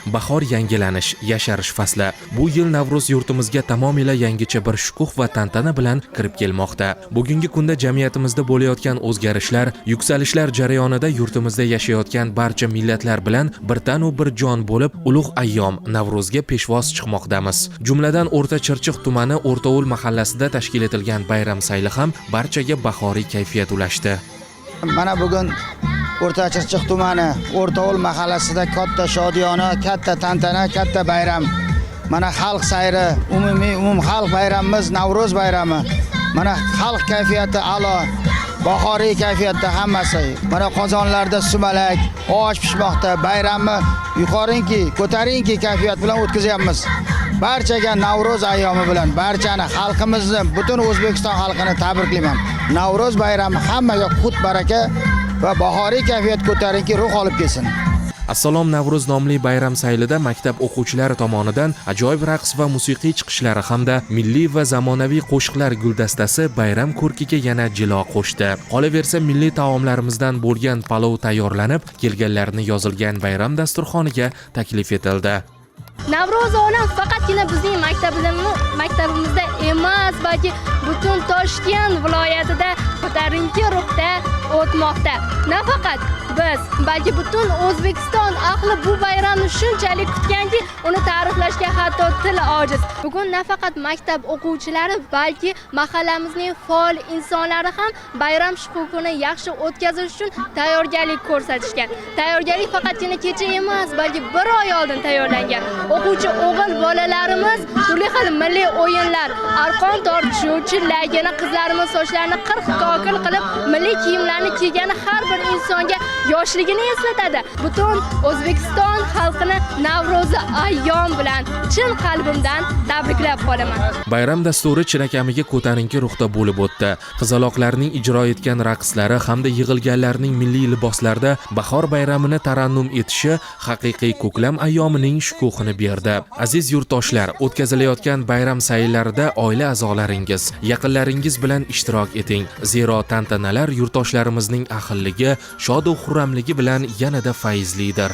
Bahor yangilanish, yasharish fasli. Bu yil Navruz yurtimizga tamomila yangicha bir shukuh va tantana bilan kirib kelmoqda. Bugungi kunda jamiyatimizda bo'layotgan o'zgarishlar, yuksalishlar jarayonida yurtimizda yashayotgan barcha millatlar bilan bir tan va bir jon bo'lib, ulug' ayyom Navruzga peshvoz chiqmoqdamiz. Jumladan O'rta Chirchiq tumani O'rtovul mahallasida tashkil etilgan bayram sayli ham barchaga bahoriy kayfiyat ulashdi. Mana bugun O'rta Chirchiq tumani O'rtovul mahallasida katta shodiyona, katta tantana, katta bayram. Mana xalq sayri, umum xalq bayramimiz Navruz bayrami. Mana xalq kayfiyati a'lo, bahoriy kayfiyatda hammasi. Mana qozonlarda sumalak, osh pishmoqda, bayramni yuqorinki, ko'tarinki kayfiyat bilan o'tkazyapmiz. Barchaga Navruz ayyomi bilan barchani xalqimizni, butun O'zbekiston xalqini tabriklayman. Navruz bayrami hammaga qut baraka va bahoriy kayfiyat ko'tarinki ruh olib kelsin. Assalom Navruz nomli bayram saylida maktab o'quvchilari tomonidan ajoyib raqs va musiqiy chiqishlari hamda milliy va zamonaviy qo'shiqlar guldastasi bayram ko'rkiga yana jilo qo'shdi. Qolaversa milliy taomlarimizdan bo'lgan palov tayyorlanib, kelganlarni yozilgan bayram dasturxoniga taklif etildi. Navruz olam faqatgina bizning maktabimizda emas, balki butun Toshkent viloyatida ko'tarinki ruhda o'tmoqda. Nafaqat biz, balki butun O'zbekiston ahli bu bayramni shunchalik kutganki, uni ta'riflashga hatto til ojiz. Bugun nafaqat maktab o'quvchilari, balki mahallamizning faol insonlari ham bayram shukuhini yaxshi o'tkazish uchun tayyorgarlik ko'rsatishgan. Tayyorgarlik faqatgina kecha emas, balki bir oy oldin tayyorlangan. O'quvchi o'g'il bolalarimiz turli xil milliy o'yinlar, arqon tortishuvchi, lagana qizlarimiz sochlarini qirq kokil qilib, milliy kiyimlarni kiygani har bir insonga yoshligini eslatadi. Butun O'zbekiston xalqini Navro'zi ayyom bilan chin qalbimdan tabriklab qolaman. Bayram dasturi chinakamiga ko'tarinki ruhda bo'lib o'tdi. Qizaloqlarning ijro etgan raqslari hamda yig'ilganlarning milliy liboslarda bahor bayramini tarannum etishi haqiqiy ko'klam ayyomining shukuhini berdi. Aziz yurtdoshlar, o'tkazilayotgan bayram sayillarida oila a'zolaringiz, yaqinlaringiz bilan ishtirok eting. Zero tantanalar yurtdoshlarimizning ahilligi, shod va xurramligi bilan yanada fayzlidir.